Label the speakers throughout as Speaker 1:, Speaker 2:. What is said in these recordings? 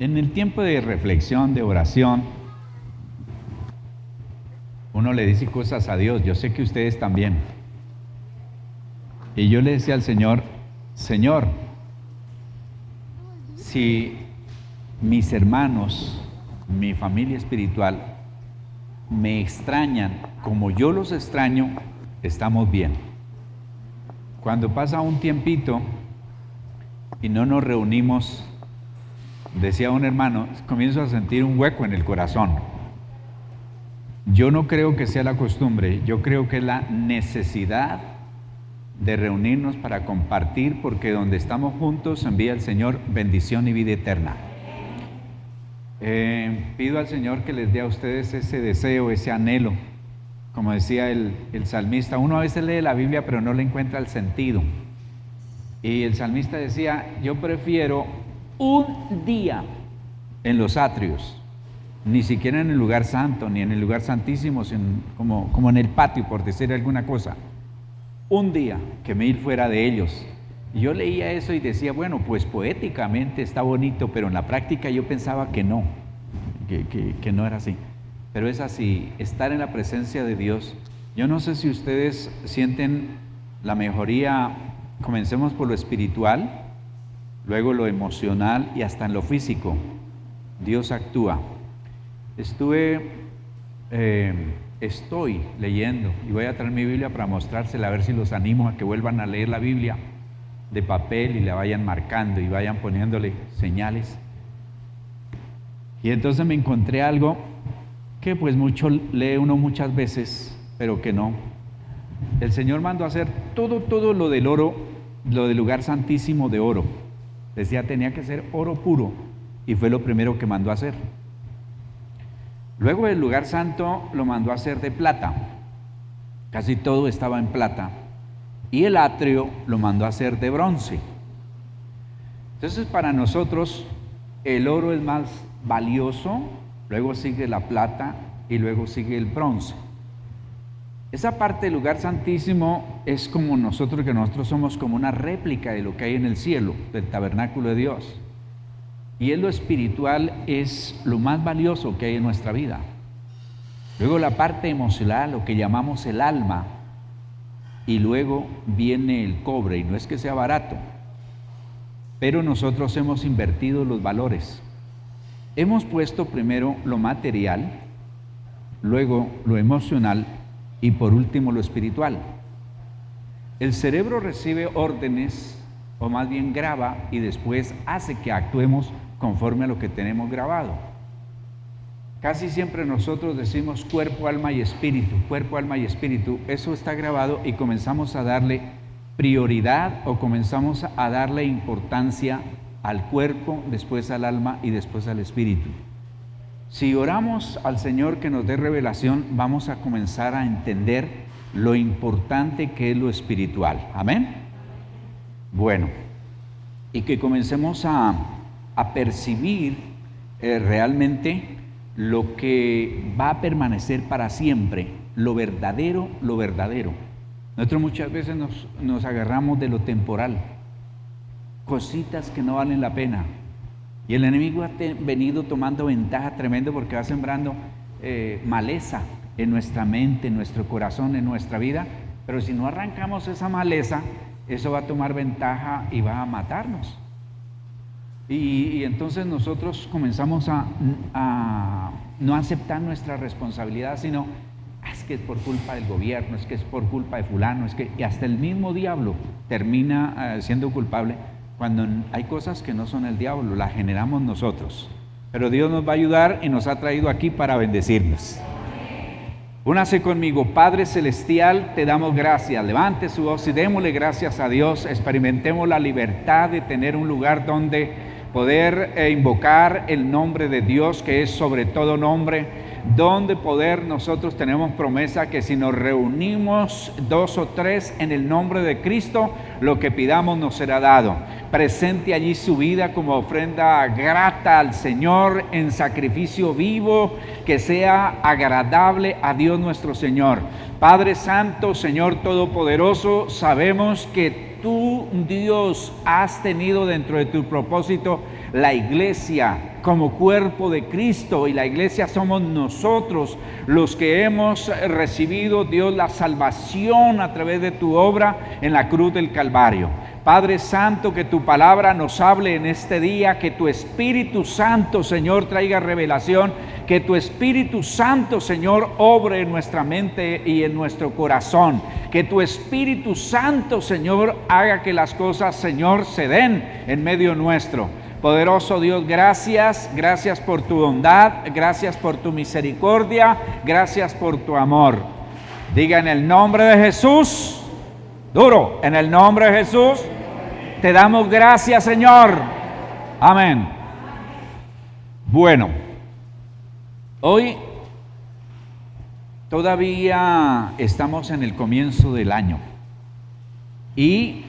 Speaker 1: En el tiempo de reflexión, de oración, uno le dice cosas a Dios, yo sé que ustedes también. Y yo le decía al Señor, Señor, si mis hermanos, mi familia espiritual, me extrañan como yo los extraño, estamos bien. Cuando pasa un tiempito y no nos reunimos, decía un hermano, comienzo a sentir un hueco en el corazón. Yo no creo que sea la costumbre, yo creo que es la necesidad de reunirnos para compartir, porque donde estamos juntos envía el Señor bendición y vida eterna. Pido al Señor que les dé a ustedes ese deseo, ese anhelo. Como decía el salmista, uno a veces lee la Biblia pero no le encuentra el sentido. Y el salmista decía, yo prefiero un día en los atrios, ni siquiera en el lugar santo, ni en el lugar santísimo, como en el patio, por decir alguna cosa. Un día que me ir fuera de ellos. Y yo leía eso y decía, bueno, pues poéticamente está bonito, pero en la práctica yo pensaba que no, que no era así. Pero es así, estar en la presencia de Dios. Yo no sé si ustedes sienten la mejoría, comencemos por lo espiritual, luego lo emocional y hasta en lo físico. Dios actúa. Estoy leyendo y voy a traer mi Biblia para mostrársela, a ver si los animo a que vuelvan a leer la Biblia de papel y la vayan marcando y vayan poniéndole señales. Y entonces me encontré algo que pues mucho lee uno muchas veces, pero que no. El Señor mandó a hacer todo lo del oro, lo del lugar santísimo de oro. Decía, tenía que ser oro puro y fue lo primero que mandó a hacer. Luego el lugar santo lo mandó a hacer de plata, casi todo estaba en plata, y el atrio lo mandó a hacer de bronce. Entonces para nosotros el oro es más valioso, luego sigue la plata y luego sigue el bronce. Esa parte del lugar santísimo es como nosotros, que nosotros somos como una réplica de lo que hay en el cielo, del tabernáculo de Dios. Y en lo espiritual es lo más valioso que hay en nuestra vida. Luego la parte emocional, lo que llamamos el alma, y luego viene el cobre, y no es que sea barato, pero nosotros hemos invertido los valores. Hemos puesto primero lo material, luego lo emocional y por último lo espiritual. El cerebro recibe órdenes, o más bien graba, y después hace que actuemos conforme a lo que tenemos grabado. Casi siempre nosotros decimos cuerpo, alma y espíritu, cuerpo, alma y espíritu. Eso está grabado y comenzamos a darle prioridad o comenzamos a darle importancia al cuerpo, después al alma y después al espíritu. Si oramos al Señor que nos dé revelación, vamos a comenzar a entender lo importante que es lo espiritual. Amén. Bueno, y que comencemos a percibir realmente lo que va a permanecer para siempre, lo verdadero, lo verdadero. Nosotros muchas veces nos agarramos de lo temporal, cositas que no valen la pena. Y el enemigo ha venido tomando ventaja tremendo porque va sembrando maleza en nuestra mente, en nuestro corazón, en nuestra vida. Pero si no arrancamos esa maleza, eso va a tomar ventaja y va a matarnos. Y entonces nosotros comenzamos a no aceptar nuestra responsabilidad, sino es que es por culpa del gobierno, es que es por culpa de fulano, y hasta el mismo diablo termina siendo culpable cuando hay cosas que no son el diablo, las generamos nosotros. Pero Dios nos va a ayudar y nos ha traído aquí para bendecirnos. Únase conmigo. Padre celestial, te damos gracias. Levante su voz y démosle gracias a Dios. Experimentemos la libertad de tener un lugar donde poder invocar el nombre de Dios, que es sobre todo nombre, donde poder nosotros tenemos promesa que si nos reunimos 2 o 3 en el nombre de Cristo, lo que pidamos nos será dado. Presente allí su vida como ofrenda grata al Señor en sacrificio vivo, que sea agradable a Dios nuestro Señor. Padre Santo, Señor Todopoderoso, sabemos que tú, Dios, has tenido dentro de tu propósito la iglesia como cuerpo de Cristo, y la iglesia somos nosotros los que hemos recibido, Dios, la salvación a través de tu obra en la cruz del Calvario. Padre Santo, que tu palabra nos hable en este día, que tu Espíritu Santo, Señor, traiga revelación, que tu Espíritu Santo, Señor, obre en nuestra mente y en nuestro corazón, que tu Espíritu Santo, Señor, haga que las cosas, Señor, se den en medio nuestro. Poderoso Dios, gracias por tu bondad, gracias por tu misericordia, gracias por tu amor. Diga en el nombre de Jesús, duro, en el nombre de Jesús, te damos gracias, Señor. Amén. Bueno, hoy todavía estamos en el comienzo del año. Y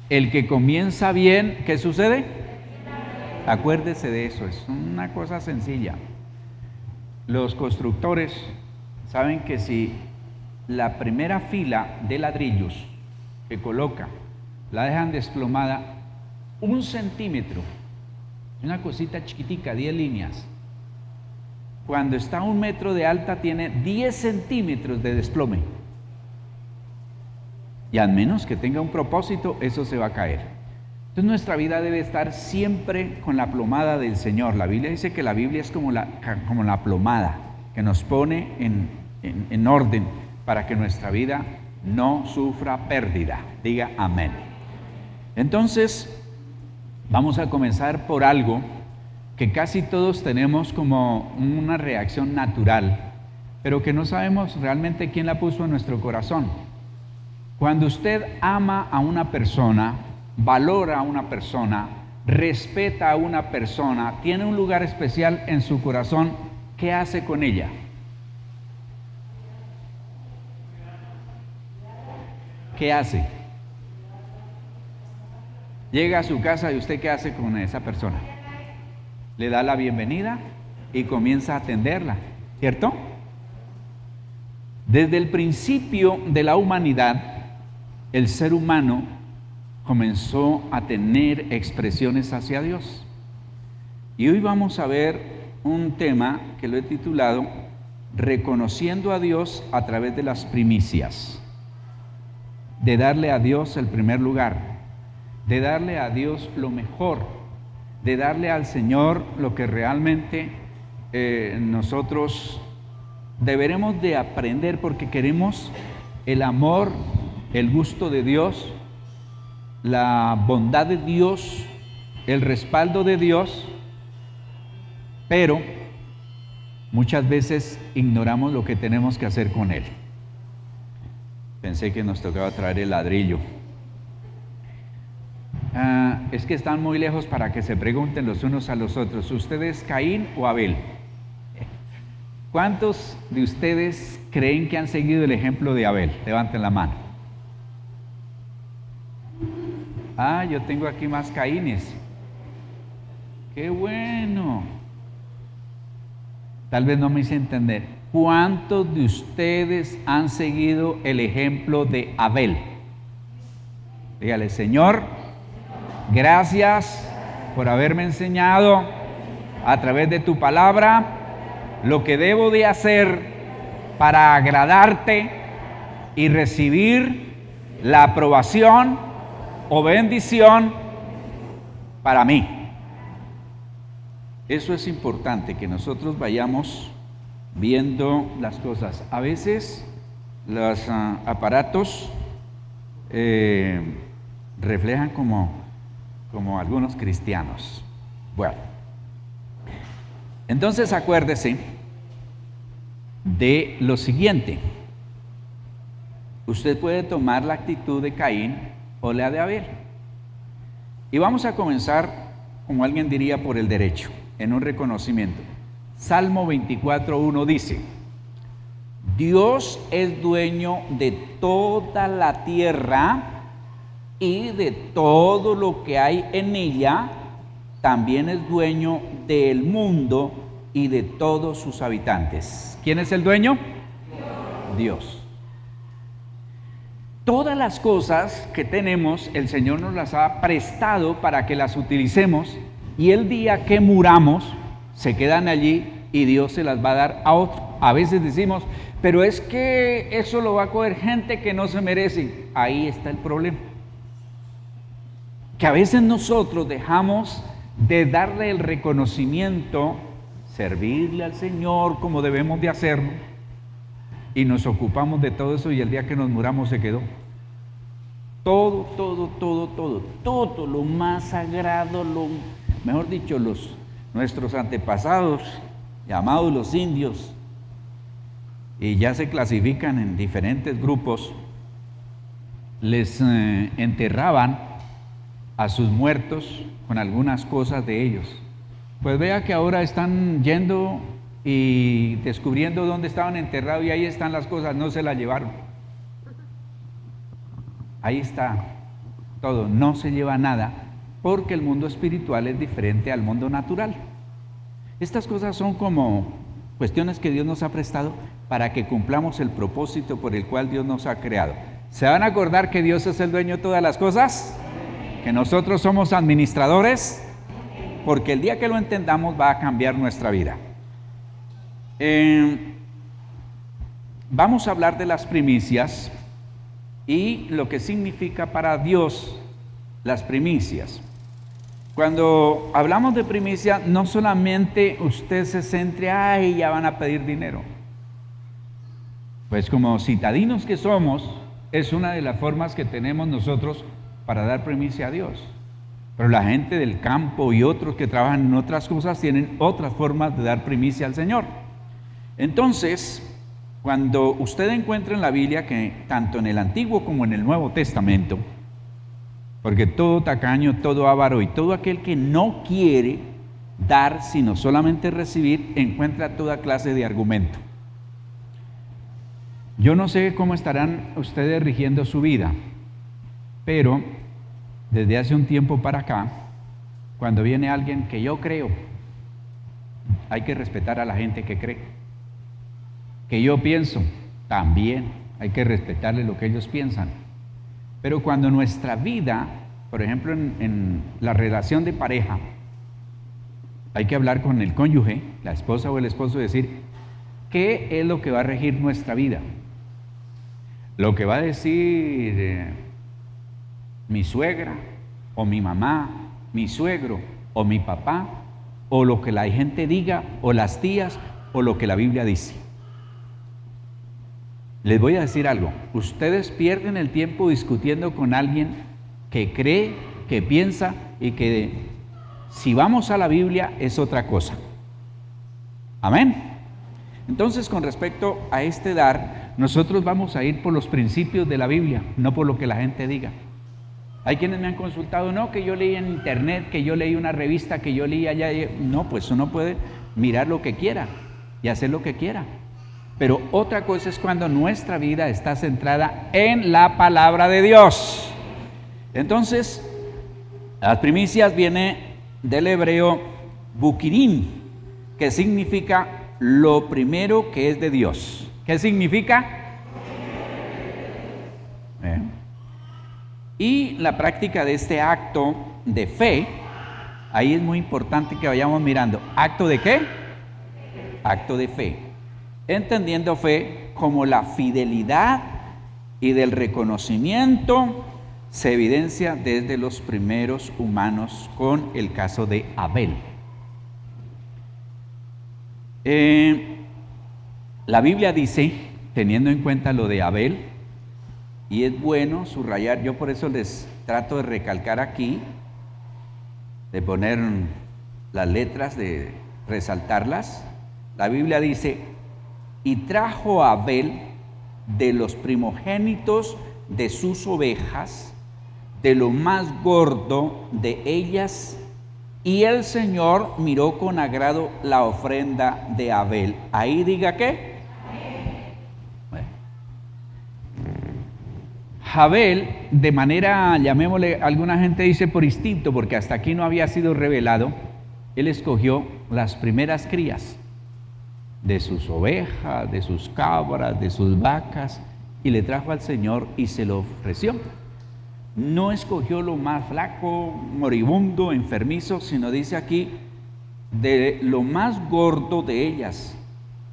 Speaker 1: el que comienza bien, ¿qué sucede? Acuérdese de eso, es una cosa sencilla. Los constructores saben que si la primera fila de ladrillos que coloca la dejan desplomada 1 centímetro, una cosita chiquitica, 10 líneas, cuando está a 1 metro de alta tiene 10 centímetros de desplome, y al menos que tenga un propósito, eso se va a caer. Entonces nuestra vida debe estar siempre con la plomada del Señor. La Biblia dice que la Biblia es como la plomada que nos pone en orden para que nuestra vida no sufra pérdida. Diga amén. Entonces vamos a comenzar por algo que casi todos tenemos como una reacción natural, pero que no sabemos realmente quién la puso en nuestro corazón. Cuando usted ama a una persona, valora a una persona, respeta a una persona, tiene un lugar especial en su corazón, ¿qué hace con ella? ¿Qué hace? Llega a su casa y usted ¿qué hace con esa persona? Le da la bienvenida y comienza a atenderla, ¿cierto? Desde el principio de la humanidad, el ser humano comenzó a tener expresiones hacia Dios. Y hoy vamos a ver un tema que lo he titulado Reconociendo a Dios a través de las primicias. De darle a Dios el primer lugar, de darle a Dios lo mejor, de darle al Señor lo que realmente nosotros deberemos de aprender, porque queremos el amor, el gusto de Dios, la bondad de Dios, el respaldo de Dios, pero muchas veces ignoramos lo que tenemos que hacer con Él. Pensé que nos tocaba traer el ladrillo. Es que están muy lejos para que se pregunten los unos a los otros, ¿usted es Caín o Abel? ¿Cuántos de ustedes creen que han seguido el ejemplo de Abel? Levanten la mano. Yo tengo aquí más Caínes. ¡Qué bueno! Tal vez no me hice entender. ¿Cuántos de ustedes han seguido el ejemplo de Abel? Dígale, Señor, gracias por haberme enseñado a través de tu palabra lo que debo de hacer para agradarte y recibir la aprobación o bendición para mí. Eso es importante, que nosotros vayamos viendo las cosas. A veces los aparatos reflejan como algunos cristianos. Bueno, entonces acuérdese de lo siguiente. Usted puede tomar la actitud de Caín o la de Abel. Y vamos a comenzar, como alguien diría, por el derecho, en un reconocimiento. Salmo 24:1 dice: Dios es dueño de toda la tierra y de todo lo que hay en ella, también es dueño del mundo y de todos sus habitantes. ¿Quién es el dueño? Dios. Todas las cosas que tenemos, el Señor nos las ha prestado para que las utilicemos y el día que muramos se quedan allí y Dios se las va a dar a otro. A veces decimos, pero es que eso lo va a coger gente que no se merece. Ahí está el problema. Que a veces nosotros dejamos de darle el reconocimiento, servirle al Señor como debemos de hacerlo, y nos ocupamos de todo eso y el día que nos muramos se quedó. Todo, lo más sagrado, mejor dicho, nuestros antepasados, llamados los indios, y ya se clasifican en diferentes grupos, les enterraban a sus muertos con algunas cosas de ellos. Pues vea que ahora están yendo y descubriendo dónde estaban enterrados y ahí están las cosas, no se las llevaron. Ahí está todo, no se lleva nada, porque el mundo espiritual es diferente al mundo natural. Estas cosas son como cuestiones que Dios nos ha prestado para que cumplamos el propósito por el cual Dios nos ha creado. ¿Se van a acordar que Dios es el dueño de todas las cosas? ¿Que nosotros somos administradores? Porque el día que lo entendamos va a cambiar nuestra vida. Vamos a hablar de las primicias y lo que significa para Dios las primicias. Cuando hablamos de primicia, no solamente usted se centre, ay, ya van a pedir dinero. Pues como citadinos que somos, es una de las formas que tenemos nosotros para dar primicia a Dios. Pero la gente del campo y otros que trabajan en otras cosas tienen otras formas de dar primicia al Señor. Entonces, cuando usted encuentra en la Biblia que tanto en el Antiguo como en el Nuevo Testamento, porque todo tacaño, todo avaro y todo aquel que no quiere dar sino solamente recibir, encuentra toda clase de argumento. Yo no sé cómo estarán ustedes rigiendo su vida, pero desde hace un tiempo para acá, cuando viene alguien que yo creo, hay que respetar a la gente que cree. Que yo pienso, también hay que respetarle lo que ellos piensan. Pero cuando nuestra vida, por ejemplo en la relación de pareja, hay que hablar con el cónyuge, la esposa o el esposo, y decir, ¿qué es lo que va a regir nuestra vida? Lo que va a decir mi suegra, o mi mamá, mi suegro, o mi papá, o lo que la gente diga, o las tías, o lo que la Biblia dice. Les voy a decir algo, ustedes pierden el tiempo discutiendo con alguien que cree, que piensa y que si vamos a la Biblia es otra cosa. Amén. Entonces, con respecto a este dar, nosotros vamos a ir por los principios de la Biblia, no por lo que la gente diga. Hay quienes me han consultado, no, que yo leí en internet, que yo leí una revista, que yo leí allá. No, pues uno puede mirar lo que quiera y hacer lo que quiera. Pero otra cosa es cuando nuestra vida está centrada en la palabra de Dios. Entonces, las primicias viene del hebreo bukirim, que significa lo primero que es de Dios. ¿Qué significa? Y la práctica de este acto de fe, ahí es muy importante que vayamos mirando. ¿Acto de qué? Acto de fe. Entendiendo fe como la fidelidad y del reconocimiento se evidencia desde los primeros humanos con el caso de Abel. La Biblia dice, teniendo en cuenta lo de Abel, y es bueno subrayar, yo por eso les trato de recalcar aquí, de poner las letras, de resaltarlas. La Biblia dice, y trajo a Abel de los primogénitos de sus ovejas, de lo más gordo de ellas, y el Señor miró con agrado la ofrenda de Abel. Ahí diga ¿qué? Abel, de manera, llamémosle, alguna gente dice por instinto, porque hasta aquí no había sido revelado, él escogió las primeras crías de sus ovejas, de sus cabras, de sus vacas, y le trajo al Señor y se lo ofreció. No escogió lo más flaco, moribundo, enfermizo, sino dice aquí, de lo más gordo de ellas.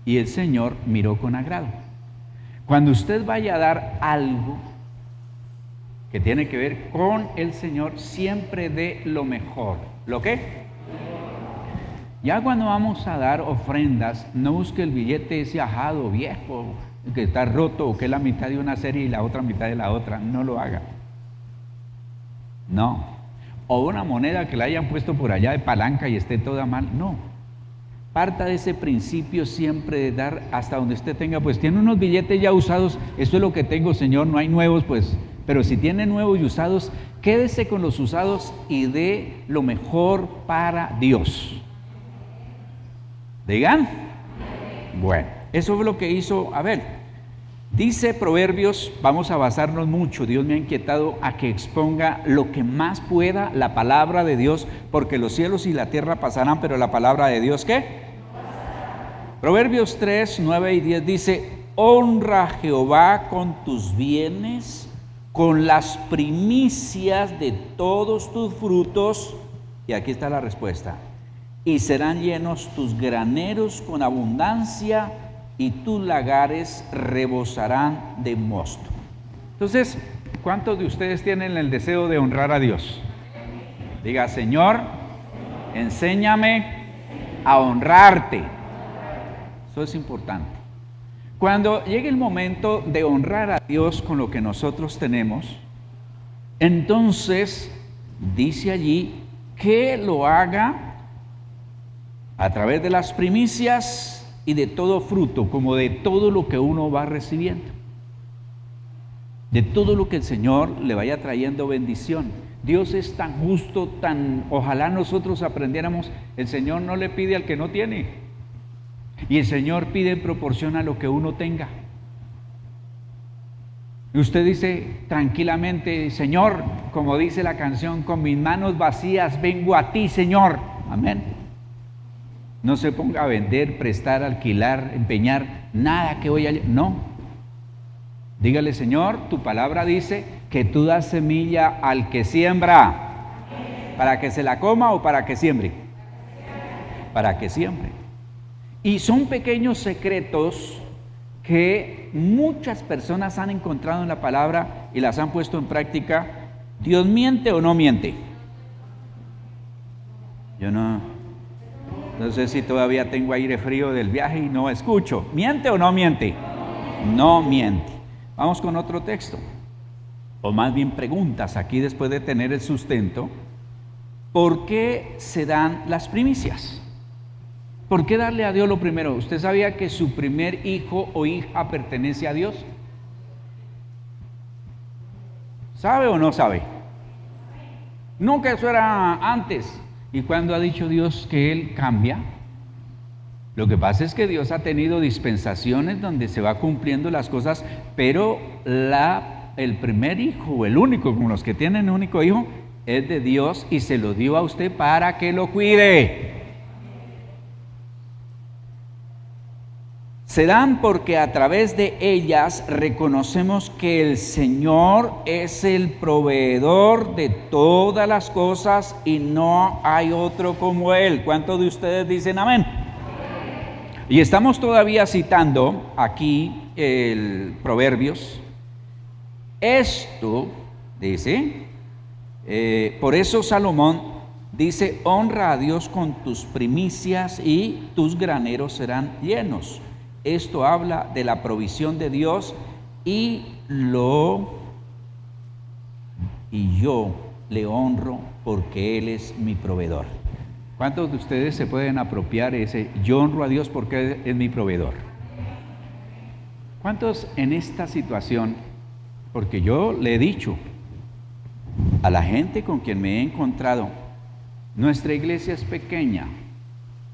Speaker 1: Y el Señor miró con agrado. Cuando usted vaya a dar algo que tiene que ver con el Señor, siempre dé lo mejor. ¿Lo qué? Ya cuando vamos a dar ofrendas, no busque el billete ese ajado, viejo, que está roto, o que es la mitad de una serie y la otra mitad de la otra. No lo haga. No. O una moneda que la hayan puesto por allá de palanca y esté toda mal. No. Parta de ese principio siempre de dar hasta donde usted tenga. Pues tiene unos billetes ya usados, esto es lo que tengo, Señor, no hay nuevos, pues. Pero si tiene nuevos y usados, quédese con los usados y dé lo mejor para Dios. ¿Digan? Bueno, eso fue lo que hizo Abel. Dice Proverbios, vamos a basarnos mucho, Dios me ha inquietado a que exponga lo que más pueda la palabra de Dios, porque los cielos y la tierra pasarán, pero la palabra de Dios, ¿qué? Proverbios 3, 9 y 10 dice, honra a Jehová con tus bienes, con las primicias de todos tus frutos, y aquí está la respuesta, y serán llenos tus graneros con abundancia, y tus lagares rebosarán de mosto. Entonces, ¿cuántos de ustedes tienen el deseo de honrar a Dios? Diga, Señor, enséñame a honrarte. Eso es importante. Cuando llegue el momento de honrar a Dios con lo que nosotros tenemos, entonces dice allí que lo haga a través de las primicias y de todo fruto, como de todo lo que uno va recibiendo, de todo lo que el Señor le vaya trayendo bendición. Dios es tan justo, ojalá nosotros aprendiéramos, el Señor no le pide al que no tiene, y el Señor pide en proporción a lo que uno tenga. Y usted dice tranquilamente, Señor, como dice la canción, con mis manos vacías vengo a ti, Señor. Amén. No se ponga a vender, prestar, alquilar, empeñar, nada que voy a... No. Dígale, Señor, tu palabra dice que tú das semilla al que siembra. ¿Para que se la coma o para que siembre? Para que siembre. Y son pequeños secretos que muchas personas han encontrado en la palabra y las han puesto en práctica. ¿Dios miente o no miente? Yo no sé si todavía tengo aire frío del viaje y no escucho. ¿Miente o no miente? No miente. Vamos con otro texto, o más bien preguntas aquí después de tener el sustento. ¿Por qué se dan las primicias? ¿Por qué darle a Dios lo primero? ¿Usted sabía que su primer hijo o hija pertenece a Dios? ¿Sabe o no sabe? Nunca eso era antes. ¿Y cuándo ha dicho Dios que Él cambia? Lo que pasa es que Dios ha tenido dispensaciones donde se va cumpliendo las cosas, pero el primer hijo, o el único, como los que tienen un único hijo, es de Dios y se lo dio a usted para que lo cuide. Se dan porque a través de ellas reconocemos que el Señor es el proveedor de todas las cosas y no hay otro como Él. ¿Cuántos de ustedes dicen amén? Y estamos todavía citando aquí el Proverbios. Esto dice, por eso Salomón dice, honra a Dios con tus primicias y tus graneros serán llenos. Esto habla de la provisión de Dios y yo le honro porque Él es mi proveedor. ¿Cuántos de ustedes se pueden apropiar ese yo honro a Dios porque es mi proveedor? ¿Cuántos en esta situación? Porque yo le he dicho a la gente con quien me he encontrado, nuestra iglesia es pequeña,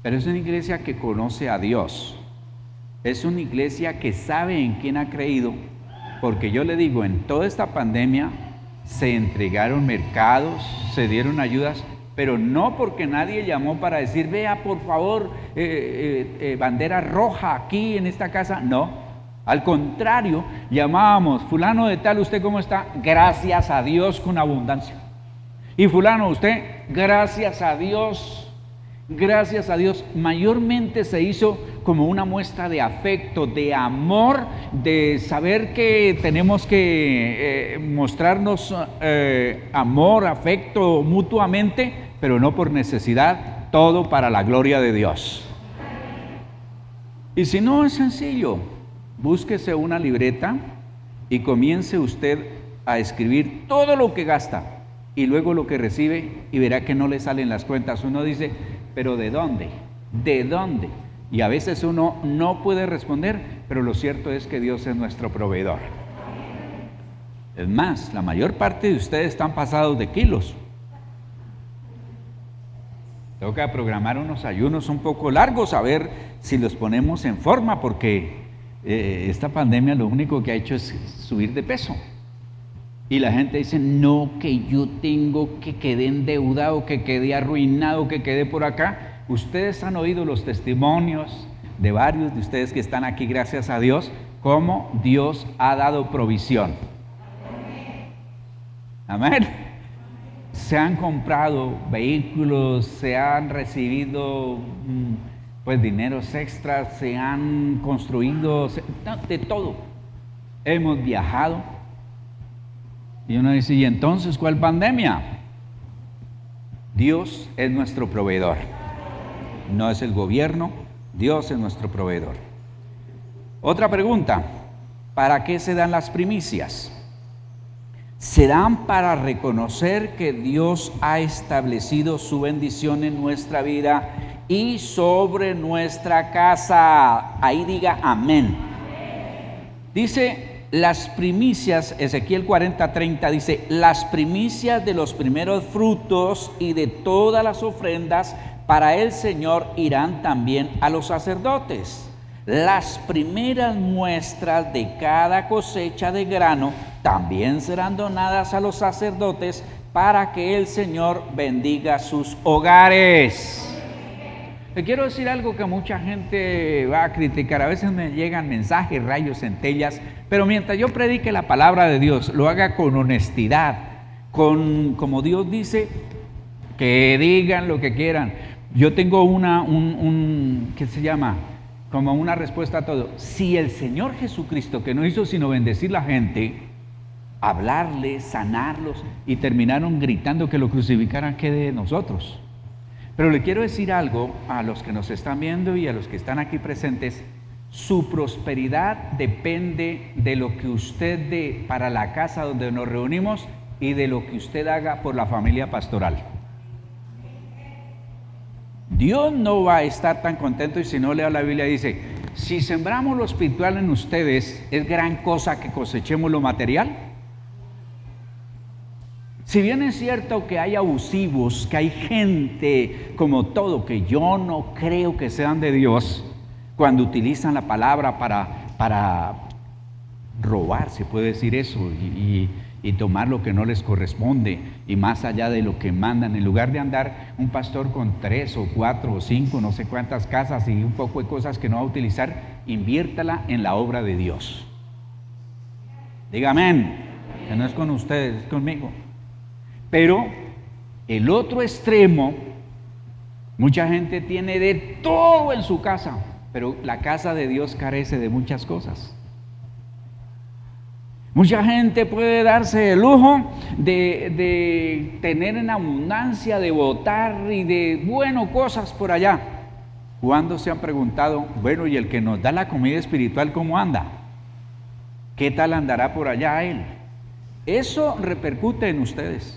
Speaker 1: pero es una iglesia que conoce a Dios. Es una iglesia que sabe en quién ha creído, porque yo le digo, en toda esta pandemia se entregaron mercados, se dieron ayudas, pero no porque nadie llamó para decir, vea por favor, bandera roja aquí en esta casa, no. Al contrario, llamábamos, fulano de tal, ¿usted cómo está? Gracias a Dios con abundancia. Y fulano, usted, gracias a Dios. Gracias a Dios, mayormente se hizo como una muestra de afecto, de amor, de saber que tenemos que mostrarnos amor, afecto mutuamente, pero no por necesidad, todo para la gloria de Dios. Y si no, es sencillo, búsquese una libreta y comience usted a escribir todo lo que gasta y luego lo que recibe y verá que no le salen las cuentas. Uno dice, ¿pero de dónde? ¿De dónde? Y a veces uno no puede responder, pero lo cierto es que Dios es nuestro proveedor. Es más, la mayor parte de ustedes están pasados de kilos. Tengo que programar unos ayunos un poco largos a ver si los ponemos en forma, porque esta pandemia lo único que ha hecho es subir de peso. Y la gente dice, no, que yo tengo, que quedé endeudado, que quedé arruinado, que quedé por acá. Ustedes han oído los testimonios de varios de ustedes que están aquí, gracias a Dios, cómo Dios ha dado provisión. Amén. Se han comprado vehículos, se han recibido pues dineros extras, se han construido, de todo. Hemos viajado. Y uno dice, ¿y entonces cuál pandemia? Dios es nuestro proveedor. No es el gobierno, Dios es nuestro proveedor. Otra pregunta, ¿para qué se dan las primicias? Se dan para reconocer que Dios ha establecido su bendición en nuestra vida y sobre nuestra casa. Ahí diga amén. Dice las primicias, Ezequiel 40:30 dice, las primicias de los primeros frutos y de todas las ofrendas para el Señor irán también a los sacerdotes. Las primeras muestras de cada cosecha de grano también serán donadas a los sacerdotes para que el Señor bendiga sus hogares. Te quiero decir algo que mucha gente va a criticar. A veces me llegan mensajes, rayos, centellas, pero mientras yo predique la palabra de Dios, lo haga con honestidad, como Dios dice, que digan lo que quieran. Yo tengo ¿qué se llama? Como una respuesta a todo. Si el Señor Jesucristo, que no hizo sino bendecir la gente, hablarles, sanarlos, y terminaron gritando que lo crucificaran, ¿qué de nosotros? Pero le quiero decir algo a los que nos están viendo y a los que están aquí presentes. Su prosperidad depende de lo que usted dé para la casa donde nos reunimos y de lo que usted haga por la familia pastoral. Dios no va a estar tan contento, y si no lea la Biblia dice, si sembramos lo espiritual en ustedes, ¿es gran cosa que cosechemos lo material? Si bien es cierto que hay abusivos, que hay gente como todo, que yo no creo que sean de Dios, cuando utilizan la palabra para robar, se puede decir eso, y tomar lo que no les corresponde, y más allá de lo que mandan, en lugar de andar un pastor con 3 o 4 o 5, no sé cuántas casas y un poco de cosas que no va a utilizar, inviértala en la obra de Dios. Diga amén, que no es con ustedes, es conmigo. Pero el otro extremo, mucha gente tiene de todo en su casa, pero la casa de Dios carece de muchas cosas. Mucha gente puede darse el lujo de tener en abundancia, de botar y de, cosas por allá. ¿Cuándo se han preguntado, y el que nos da la comida espiritual, cómo anda? ¿Qué tal andará por allá él? Eso repercute en ustedes.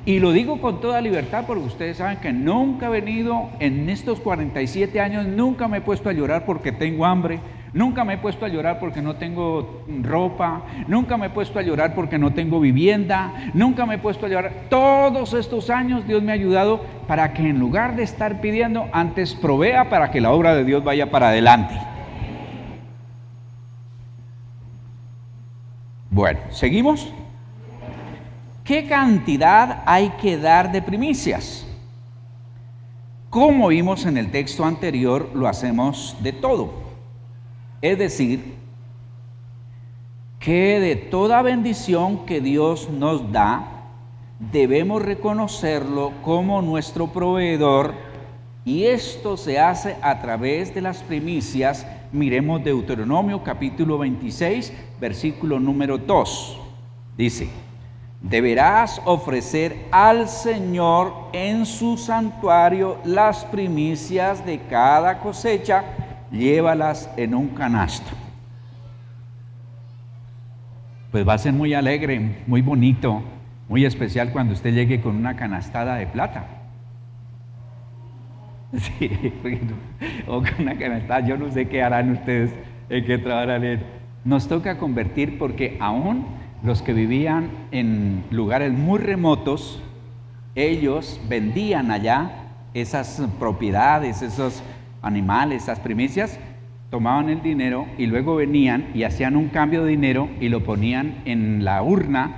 Speaker 1: Y lo digo con toda libertad porque ustedes saben que nunca he venido en estos 47 años, nunca me he puesto a llorar porque tengo hambre, nunca me he puesto a llorar porque no tengo ropa, nunca me he puesto a llorar porque no tengo vivienda, nunca me he puesto a llorar. Todos estos años Dios me ha ayudado para que en lugar de estar pidiendo, antes provea para que la obra de Dios vaya para adelante. Bueno, ¿seguimos? ¿Qué cantidad hay que dar de primicias? Como vimos en el texto anterior, lo hacemos de todo. Es decir, que de toda bendición que Dios nos da, debemos reconocerlo como nuestro proveedor, y esto se hace a través de las primicias. Miremos Deuteronomio capítulo 26, versículo número 2. Dice: deberás ofrecer al Señor en su santuario las primicias de cada cosecha, llévalas en un canasto. Pues va a ser muy alegre, muy bonito, muy especial cuando usted llegue con una canastada de plata. Sí, o con una canastada, yo no sé qué harán ustedes, en qué trabajarán. Nos toca convertir, porque aún los que vivían en lugares muy remotos, ellos vendían allá esas propiedades, esos animales, esas primicias, tomaban el dinero y luego venían y hacían un cambio de dinero y lo ponían en la urna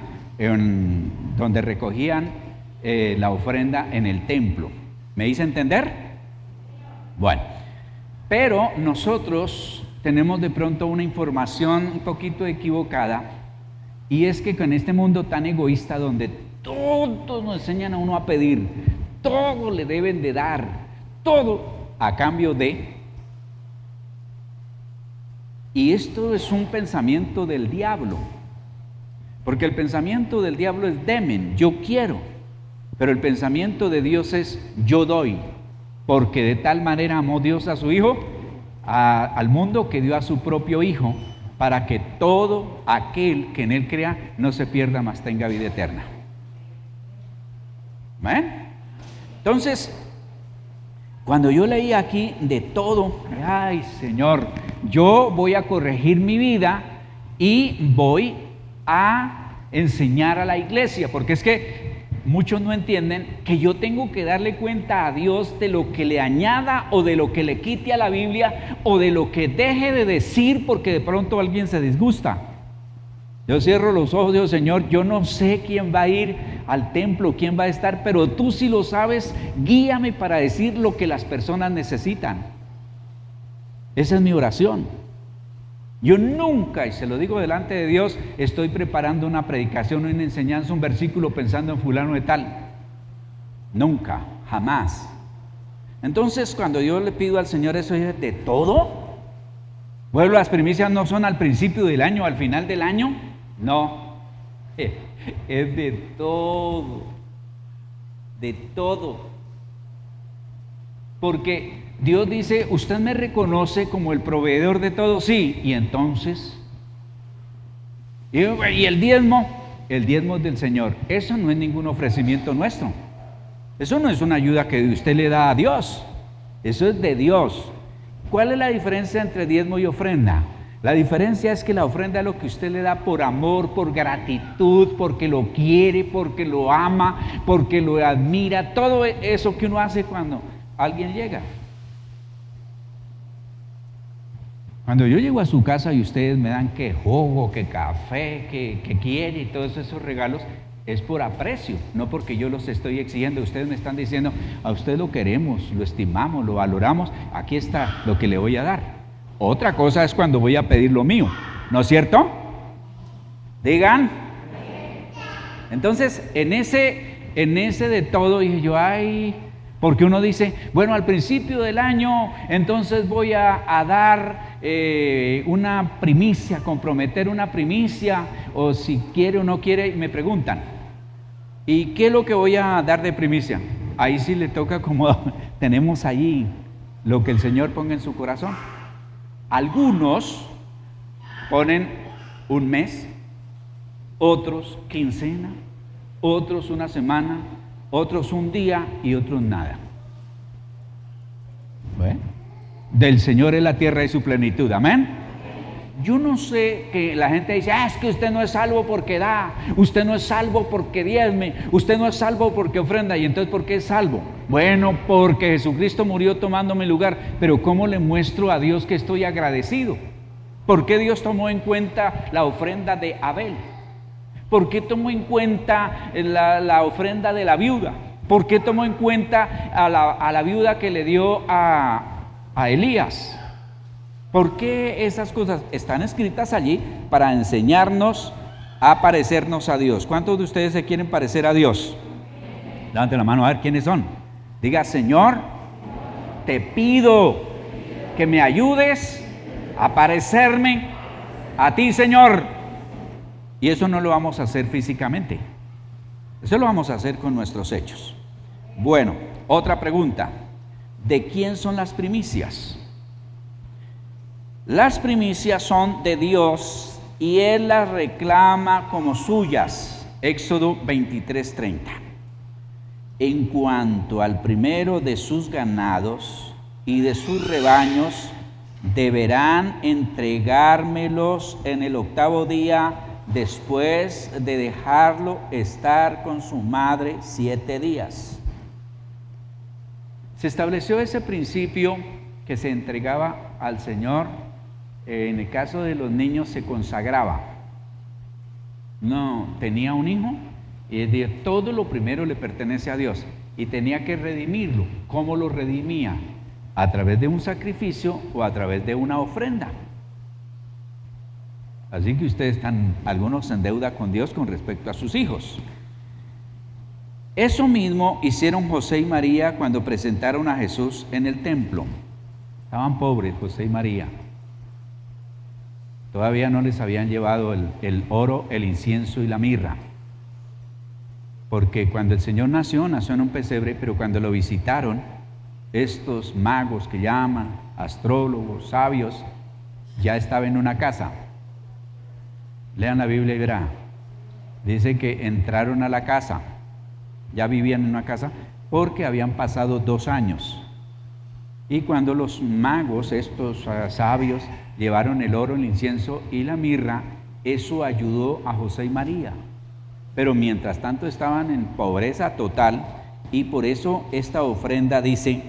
Speaker 1: donde recogían la ofrenda en el templo. ¿Me hice entender? Bueno, pero nosotros tenemos de pronto una información un poquito equivocada, y es que con este mundo tan egoísta donde todos nos enseñan a uno a pedir, todo le deben de dar, todo a cambio de... Y esto es un pensamiento del diablo, porque el pensamiento del diablo es demen, yo quiero, pero el pensamiento de Dios es yo doy, porque de tal manera amó Dios a su Hijo, al mundo, que dio a su propio Hijo, para que todo aquel que en Él crea no se pierda, mas tenga vida eterna. ¿Ven? Entonces, cuando yo leí aquí de todo, ay Señor, yo voy a corregir mi vida y voy a enseñar a la iglesia, porque es que muchos no entienden que yo tengo que darle cuenta a Dios de lo que le añada o de lo que le quite a la Biblia o de lo que deje de decir porque de pronto alguien se disgusta. Yo cierro los ojos y digo: Señor, yo no sé quién va a ir al templo, quién va a estar, pero tú sí lo sabes, guíame para decir lo que las personas necesitan. Esa es mi oración. Yo nunca, y se lo digo delante de Dios, estoy preparando una predicación, una enseñanza, un versículo pensando en fulano de tal. Nunca, jamás. Entonces, cuando yo le pido al Señor eso, ¿es de todo? Bueno, las primicias no son al principio del año, al final del año. No, es de todo. De todo. Porque Dios dice: usted me reconoce como el proveedor de todo. Sí, y entonces, y el diezmo es del Señor. Eso no es ningún ofrecimiento nuestro, eso no es una ayuda que usted le da a Dios, eso es de Dios. ¿Cuál es la diferencia entre diezmo y ofrenda? La diferencia es que la ofrenda es lo que usted le da por amor, por gratitud, porque lo quiere, porque lo ama, porque lo admira, todo eso que uno hace cuando alguien llega. Cuando yo llego a su casa y ustedes me dan que jugo, que café, que quiere y todos esos regalos, es por aprecio, no porque yo los estoy exigiendo. Ustedes me están diciendo: a usted lo queremos, lo estimamos, lo valoramos, aquí está lo que le voy a dar. Otra cosa es cuando voy a pedir lo mío, ¿no es cierto? Digan. Entonces, en ese de todo dije yo: ay, porque uno dice, bueno, al principio del año, entonces voy a dar una primicia, comprometer una primicia, o si quiere o no quiere, me preguntan, ¿y qué es lo que voy a dar de primicia? Ahí sí le toca, como tenemos allí, lo que el Señor ponga en su corazón. Algunos ponen un mes, otros quincena, otros una semana, otros un día y otros nada. Bueno, del Señor es la tierra y su plenitud, amén. Yo no sé, que la gente dice: es que usted no es salvo porque da, usted no es salvo porque diezme, usted no es salvo porque ofrenda. Y entonces, ¿por qué es salvo? Bueno, porque Jesucristo murió tomando mi lugar. Pero ¿cómo le muestro a Dios que estoy agradecido? ¿Por qué Dios tomó en cuenta la ofrenda de Abel? ¿Por qué tomó en cuenta la ofrenda de la viuda? ¿Por qué tomó en cuenta a la viuda que le dio a Elías? ¿Por qué esas cosas están escritas allí? Para enseñarnos a parecernos a Dios. ¿Cuántos de ustedes se quieren parecer a Dios? Levanten la mano a ver quiénes son. Diga: Señor, te pido que me ayudes a parecerme a ti, Señor. Y eso no lo vamos a hacer físicamente. Eso lo vamos a hacer con nuestros hechos. Bueno, otra pregunta. ¿De quién son las primicias? Las primicias son de Dios y Él las reclama como suyas. Éxodo 23:30. En cuanto al primero de sus ganados y de sus rebaños, deberán entregármelos en el 8º día después de dejarlo estar con su madre 7 días. Se estableció ese principio que se entregaba al Señor. En el caso de los niños se consagraba. No, tenía un hijo y todo lo primero le pertenece a Dios y tenía que redimirlo. ¿Cómo lo redimía? A través de un sacrificio o a través de una ofrenda. Así que ustedes están algunos en deuda con Dios con respecto a sus hijos. Eso mismo hicieron José y María cuando presentaron a Jesús en el templo. Estaban pobres José y María. Todavía no les habían llevado el oro, el incienso y la mirra. Porque cuando el Señor nació en un pesebre, pero cuando lo visitaron, estos magos que llaman, astrólogos, sabios, ya estaba en una casa. Lean la Biblia y verá. Dice que entraron a la casa, ya vivían en una casa, porque habían pasado 2 años. Y cuando los magos, estos sabios, llevaron el oro, el incienso y la mirra, eso ayudó a José y María. Pero mientras tanto estaban en pobreza total, y por eso esta ofrenda dice: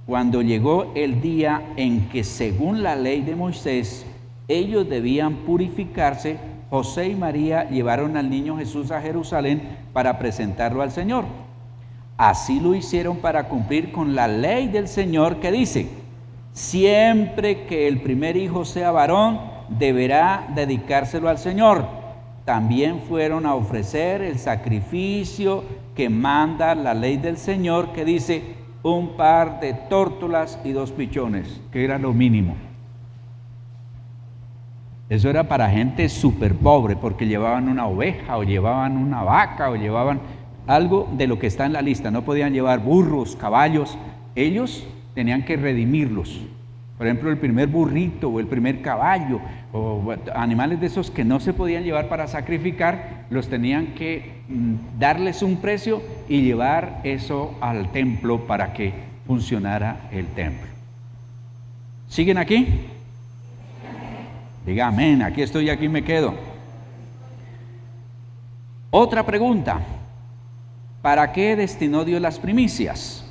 Speaker 1: cuando llegó el día en que según la ley de Moisés ellos debían purificarse, José y María llevaron al niño Jesús a Jerusalén para presentarlo al Señor. Así lo hicieron para cumplir con la ley del Señor que dice: siempre que el primer hijo sea varón, deberá dedicárselo al Señor. También fueron a ofrecer el sacrificio que manda la ley del Señor, que dice: un par de tórtolas y 2 pichones, que era lo mínimo. Eso era para gente súper pobre, porque llevaban una oveja, o llevaban una vaca, o llevaban algo de lo que está en la lista. No podían llevar burros, caballos. Ellos tenían que redimirlos. Por ejemplo, el primer burrito o el primer caballo o animales de esos que no se podían llevar para sacrificar, los tenían que darles un precio y llevar eso al templo para que funcionara el templo. ¿Siguen aquí? Diga amén, aquí estoy, aquí me quedo. Otra pregunta: ¿para qué destinó Dios las primicias?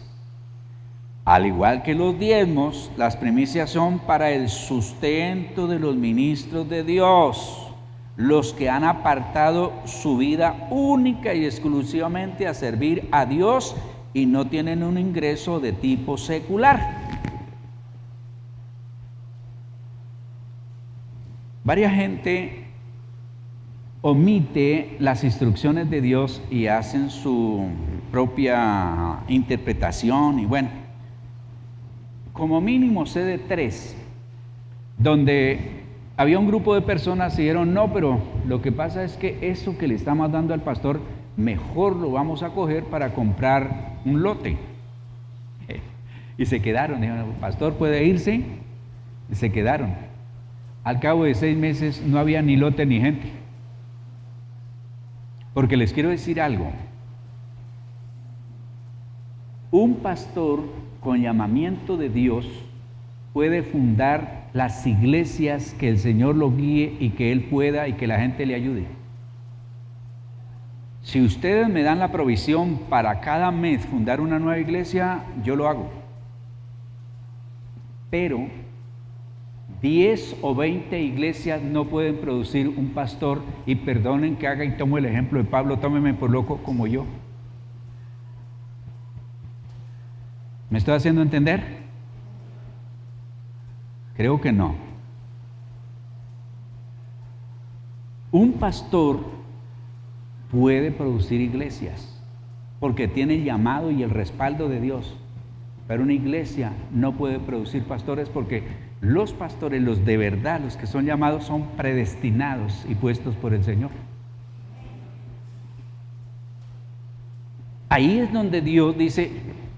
Speaker 1: Al igual que los diezmos, las primicias son para el sustento de los ministros de Dios, los que han apartado su vida única y exclusivamente a servir a Dios y no tienen un ingreso de tipo secular. Varia gente omite las instrucciones de Dios y hacen su propia interpretación, y bueno, como mínimo sé de 3 donde había un grupo de personas y dijeron: no, pero lo que pasa es que eso que le estamos dando al pastor, mejor lo vamos a coger para comprar un lote. Y se quedaron, dijeron: pastor, ¿puede irse? Y se quedaron. Al cabo de 6 meses no había ni lote ni gente. Porque les quiero decir algo: un pastor con llamamiento de Dios puede fundar las iglesias que el Señor lo guíe y que Él pueda y que la gente le ayude. Si ustedes me dan la provisión para cada mes fundar una nueva iglesia, yo lo hago. Pero 10 o 20 iglesias no pueden producir un pastor, y perdonen que haga y tomo el ejemplo de Pablo, tómeme por loco como yo. ¿Me estoy haciendo entender? Creo que no. Un pastor puede producir iglesias porque tiene el llamado y el respaldo de Dios, pero una iglesia no puede producir pastores porque los pastores, los de verdad, los que son llamados, son predestinados y puestos por el Señor. Ahí es donde Dios dice,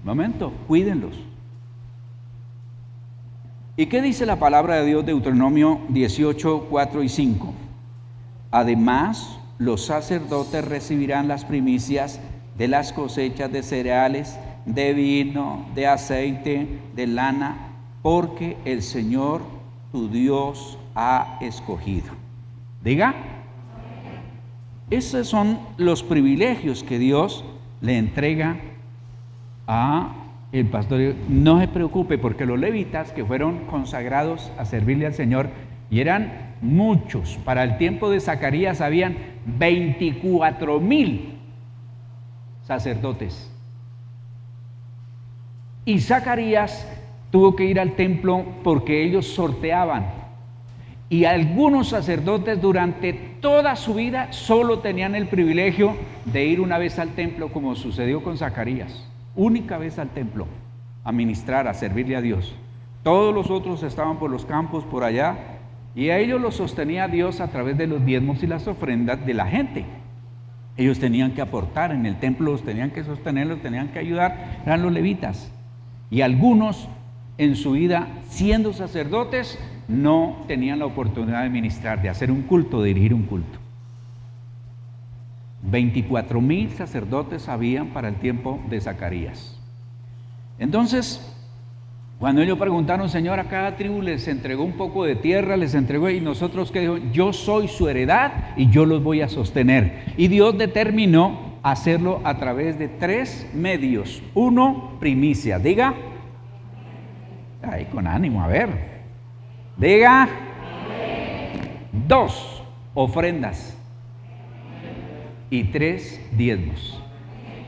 Speaker 1: momento, cuídenlos. ¿Y qué dice la palabra de Dios? Deuteronomio 18, 4 y 5. Además, los sacerdotes recibirán las primicias de las cosechas de cereales, de vino, de aceite, de lana, porque el Señor tu Dios ha escogido. Diga. Esos son los privilegios que Dios le entrega a el pastor. No se preocupe, porque los levitas que fueron consagrados a servirle al Señor, y eran muchos, para el tiempo de Zacarías habían 24,000 sacerdotes. Y Zacarías tuvo que ir al templo porque ellos sorteaban. Y algunos sacerdotes durante toda su vida solo tenían el privilegio de ir una vez al templo, como sucedió con Zacarías. Única vez al templo, a ministrar, a servirle a Dios. Todos los otros estaban por los campos, por allá, y a ellos los sostenía Dios a través de los diezmos y las ofrendas de la gente. Ellos tenían que aportar en el templo, los tenían que sostener, los tenían que ayudar, eran los levitas. Y algunos en su vida, siendo sacerdotes, no tenían la oportunidad de ministrar, de hacer un culto, de dirigir un culto. 24,000 sacerdotes habían para el tiempo de Zacarías. Entonces, cuando ellos preguntaron, Señor, a cada tribu les entregó un poco de tierra, les entregó, y nosotros, ¿qué dijo? Yo soy su heredad y yo los voy a sostener. Y Dios determinó hacerlo a través de 3 medios. 1, primicia. Diga. Ahí con ánimo, a ver. Diga. 2, ofrendas. Y 3, diezmos.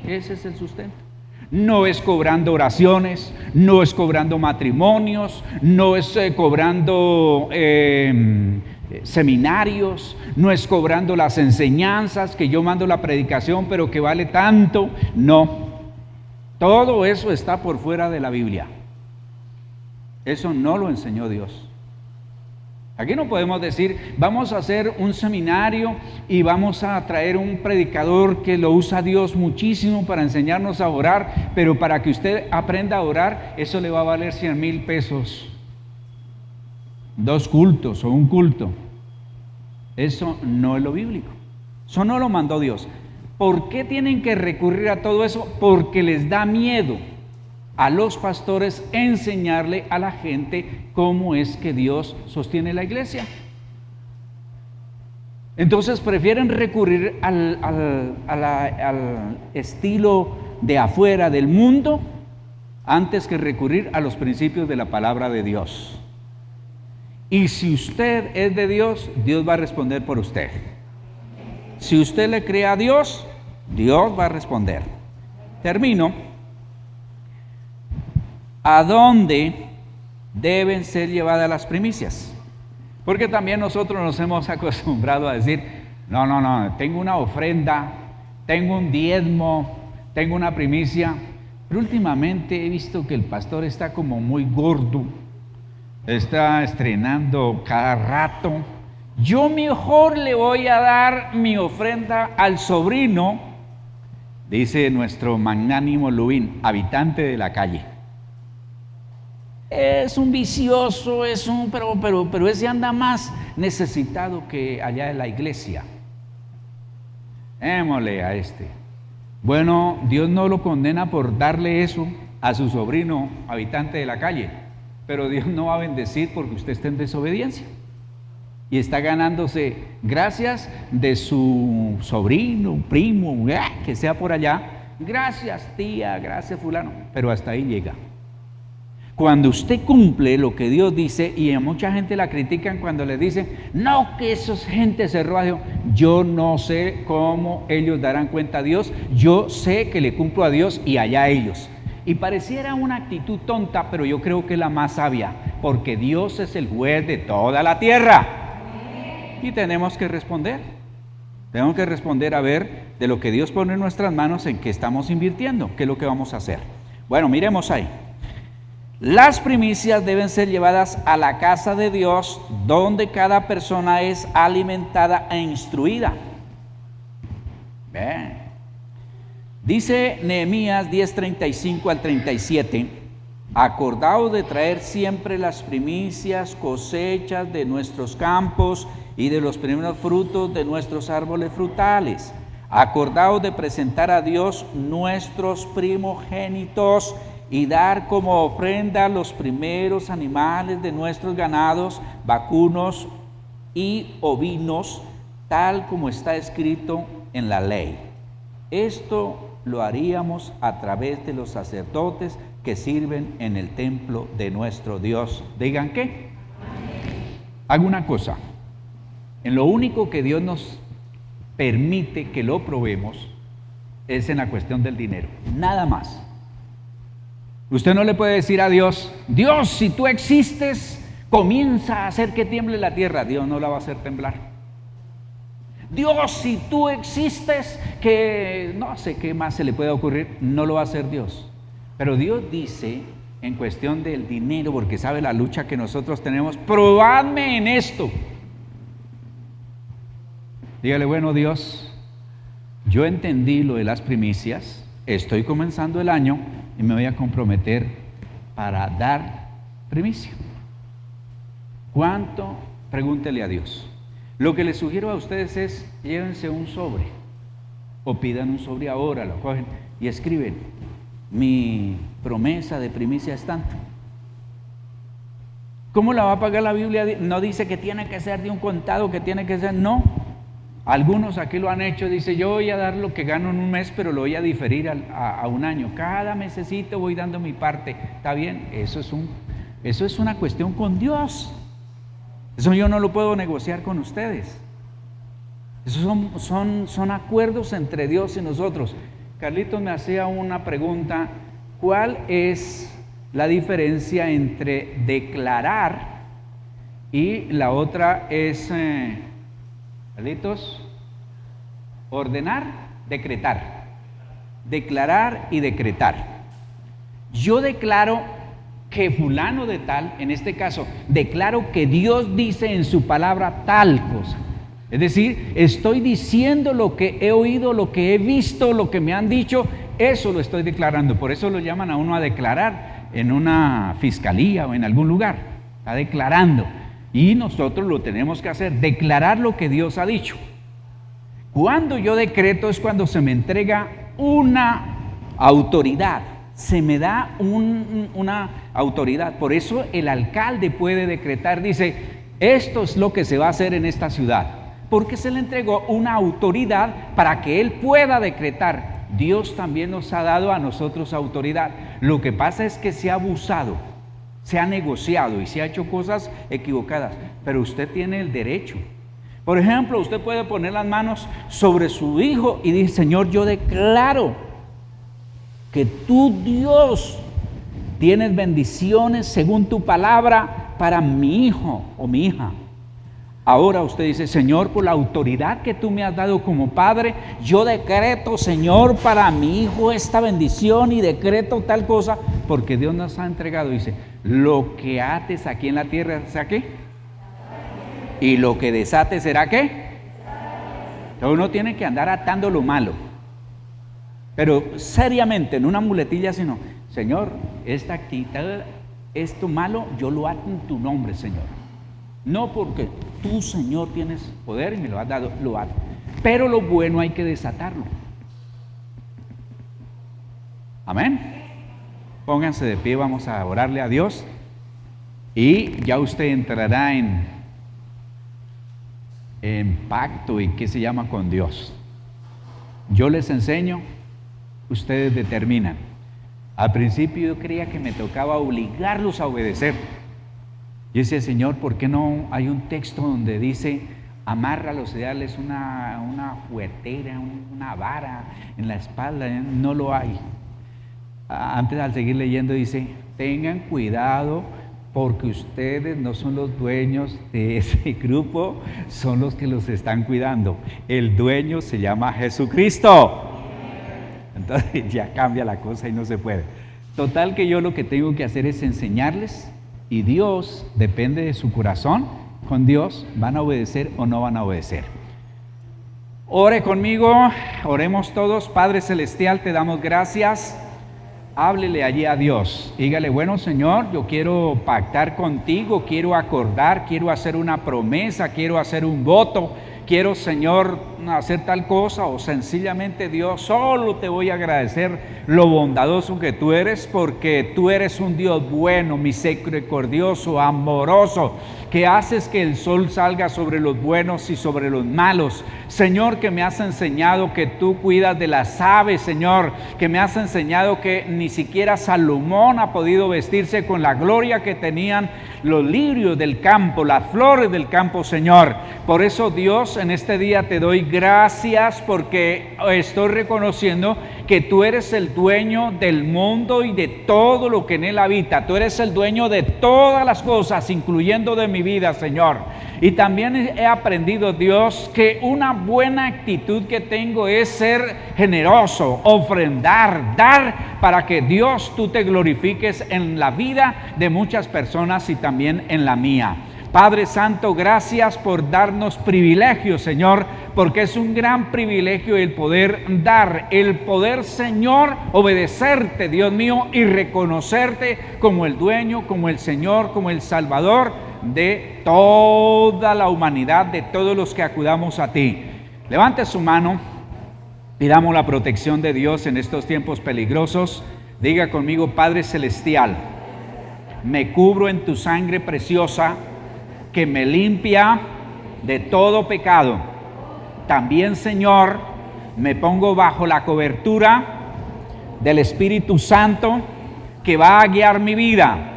Speaker 1: Ese es el sustento. No es cobrando oraciones, no es cobrando matrimonios, no es cobrando seminarios, no es cobrando las enseñanzas, que yo mando la predicación pero que vale tanto. No, todo eso está por fuera de la Biblia. Eso no lo enseñó Dios. Aquí no podemos decir, vamos a hacer un seminario y vamos a traer un predicador que lo usa Dios muchísimo para enseñarnos a orar, pero para que usted aprenda a orar, eso le va a valer 100,000 pesos. 2 cultos o un culto. Eso no es lo bíblico. Eso no lo mandó Dios. ¿Por qué tienen que recurrir a todo eso? Porque les da miedo a los pastores enseñarle a la gente cómo es que Dios sostiene la iglesia. Entonces prefieren recurrir al estilo de afuera del mundo antes que recurrir a los principios de la palabra de Dios. Y si usted es de Dios, Dios va a responder por usted. Si usted le cree a Dios, Dios va a responder. Termino. ¿A dónde deben ser llevadas las primicias? Porque también nosotros nos hemos acostumbrado a decir, no, tengo una ofrenda, tengo un diezmo, tengo una primicia, pero últimamente he visto que el pastor está como muy gordo, está estrenando cada rato. Yo mejor le voy a dar mi ofrenda al sobrino, dice nuestro magnánimo Lubín, habitante de la calle. Es un vicioso, pero ese anda más necesitado que allá en la iglesia. Démosle a este. Bueno, Dios no lo condena por darle eso a su sobrino habitante de la calle, pero Dios no va a bendecir porque usted está en desobediencia y está ganándose gracias de su sobrino, primo, que sea por allá. Gracias tía, gracias fulano, pero hasta ahí llega. Cuando usted cumple lo que Dios dice, y a mucha gente la critican cuando le dicen, no, que esa gente se roba. Yo no sé cómo ellos darán cuenta a Dios, yo sé que le cumplo a Dios y allá ellos. Y pareciera una actitud tonta, pero yo creo que es la más sabia, porque Dios es el juez de toda la tierra. Y tenemos que responder. Tenemos que responder a ver de lo que Dios pone en nuestras manos en qué estamos invirtiendo, qué es lo que vamos a hacer. Bueno, miremos ahí. Las primicias deben ser llevadas a la casa de Dios, donde cada persona es alimentada e instruida. Bien. Dice Nehemías 10:35 al 37, acordaos de traer siempre las primicias, cosechas de nuestros campos y de los primeros frutos de nuestros árboles frutales. Acordaos de presentar a Dios nuestros primogénitos y dar como ofrenda los primeros animales de nuestros ganados, vacunos y ovinos, tal como está escrito en la ley. Esto lo haríamos a través de los sacerdotes que sirven en el templo de nuestro Dios. ¿Digan qué? Hago una cosa. En lo único que Dios nos permite que lo probemos es en la cuestión del dinero. Nada más. Usted no le puede decir a Dios, Dios, si tú existes, comienza a hacer que tiemble la tierra. Dios no la va a hacer temblar. Dios, si tú existes, que no sé qué más se le puede ocurrir, no lo va a hacer Dios. Pero Dios dice, en cuestión del dinero, porque sabe la lucha que nosotros tenemos, probadme en esto. Dígale, bueno, Dios, yo entendí lo de las primicias, estoy comenzando el año y me voy a comprometer para dar primicia. ¿Cuánto? Pregúntele a Dios. Lo que les sugiero a ustedes es, llévense un sobre o pidan un sobre ahora, lo cogen y escriben, mi promesa de primicia es tanto. ¿Cómo la va a pagar la Biblia? No dice que tiene que ser de un contado, que tiene que ser, no. Algunos aquí lo han hecho, dice, yo voy a dar lo que gano en un mes, pero lo voy a diferir a un año. Cada mesecito voy dando mi parte. ¿Está bien? Eso es una cuestión con Dios. Eso yo no lo puedo negociar con ustedes. Esos son acuerdos entre Dios y nosotros. Carlitos me hacía una pregunta, ¿cuál es la diferencia entre declarar y la otra es, Carlitos, ordenar, decretar? Declarar y decretar. Yo declaro que fulano de tal, en este caso, declaro que Dios dice en su palabra tal cosa. Es decir, estoy diciendo lo que he oído, lo que he visto, lo que me han dicho, eso lo estoy declarando. Por eso lo llaman a uno a declarar en una fiscalía o en algún lugar. Está declarando. Y nosotros lo tenemos que hacer, declarar lo que Dios ha dicho. Cuando yo decreto es cuando se me entrega una autoridad. Se me da una autoridad. Por eso el alcalde puede decretar, dice, esto es lo que se va a hacer en esta ciudad. Porque se le entregó una autoridad para que él pueda decretar. Dios también nos ha dado a nosotros autoridad. Lo que pasa es que se ha abusado, se ha negociado y se ha hecho cosas equivocadas. Pero usted tiene el derecho. Por ejemplo, usted puede poner las manos sobre su hijo y decir, Señor, yo declaro que tú, Dios, tienes bendiciones según tu palabra para mi hijo o mi hija. Ahora usted dice, Señor, por la autoridad que tú me has dado como padre, yo decreto, Señor, para mi hijo esta bendición y decreto tal cosa, porque Dios nos ha entregado, dice, lo que ates aquí en la tierra, ¿será qué? Y lo que desates, ¿será qué? Entonces uno tiene que andar atando lo malo. Pero seriamente, en una muletilla, sino, Señor, esta actividad, esto malo, yo lo ato en tu nombre, Señor. No porque tú, Señor, tienes poder y me lo has dado, lo ato. Pero lo bueno hay que desatarlo. Amén. Pónganse de pie, vamos a orarle a Dios. Y ya usted entrará en pacto y qué se llama con Dios. Yo les enseño. Ustedes determinan. Al principio yo creía que me tocaba obligarlos a obedecer. Yo decía, Señor, ¿por qué no hay un texto donde dice, amárralos y dales una juguetera, una vara en la espalda? No lo hay. Antes, al seguir leyendo, dice, tengan cuidado porque ustedes no son los dueños de ese grupo, son los que los están cuidando. El dueño se llama Jesucristo. Entonces ya cambia la cosa y no se puede. Total que yo lo que tengo que hacer es enseñarles, y Dios, depende de su corazón, con Dios van a obedecer o no van a obedecer. Ore conmigo, oremos todos. Padre Celestial, te damos gracias. Háblele allí a Dios, dígale: bueno, Señor, yo quiero pactar contigo, quiero acordar, quiero hacer una promesa, quiero hacer un voto, quiero, Señor, hacer tal cosa, o sencillamente, Dios, solo te voy a agradecer lo bondadoso que tú eres, porque tú eres un Dios bueno, misericordioso, amoroso, que haces que el sol salga sobre los buenos y sobre los malos. Señor, que me has enseñado que tú cuidas de las aves, Señor, que me has enseñado que ni siquiera Salomón ha podido vestirse con la gloria que tenían los lirios del campo, las flores del campo, Señor. Por eso, Dios, en este día te doy gracias, porque estoy reconociendo que tú eres el dueño del mundo y de todo lo que en él habita. Tú eres el dueño de todas las cosas, incluyendo de mi vida, Señor. Y también he aprendido, Dios, que una buena actitud que tengo es ser generoso, ofrendar, dar, para que Dios, tú te glorifiques en la vida de muchas personas y también en la mía. Padre Santo, gracias por darnos privilegios, Señor, porque es un gran privilegio el poder dar, el poder, Señor, obedecerte, Dios mío, y reconocerte como el dueño, como el Señor, como el Salvador de toda la humanidad, de todos los que acudamos a ti. Levante su mano, pidamos la protección de Dios en estos tiempos peligrosos. Diga conmigo: Padre Celestial, me cubro en tu sangre preciosa, que me limpia de todo pecado. También, Señor, me pongo bajo la cobertura del Espíritu Santo, que va a guiar mi vida.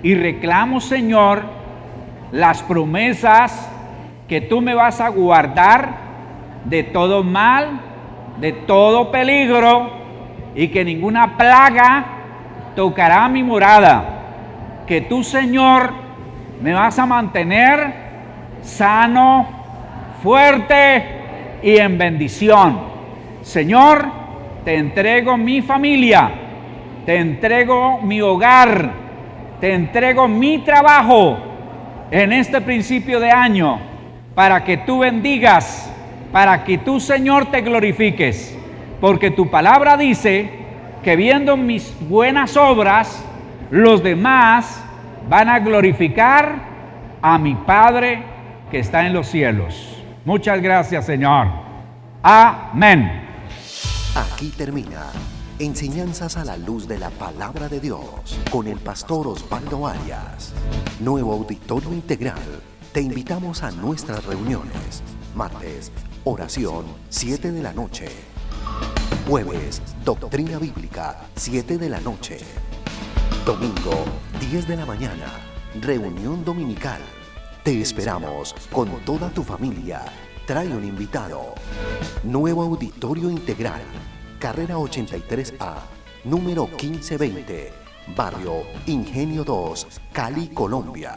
Speaker 1: Y reclamo, Señor, las promesas que tú me vas a guardar de todo mal, de todo peligro, y que ninguna plaga tocará mi morada. Que tú, Señor, me vas a mantener sano, fuerte y en bendición. Señor, te entrego mi familia, te entrego mi hogar, te entrego mi trabajo en este principio de año, para que tú bendigas, para que tú, Señor, te glorifiques, porque tu palabra dice que viendo mis buenas obras, los demás van a glorificar a mi Padre que está en los cielos. Muchas gracias, Señor. Amén.
Speaker 2: Aquí termina Enseñanzas a la Luz de la Palabra de Dios con el pastor Osvaldo Arias. Nuevo Auditorio Integral. Te invitamos a nuestras reuniones. Martes, oración, 7 de la noche. Jueves, doctrina bíblica, 7 de la noche. Domingo, 10 de la mañana, reunión dominical. Te esperamos con toda tu familia. Trae un invitado. Nuevo Auditorio Integral, carrera 83A, número 1520, barrio Ingenio 2, Cali, Colombia.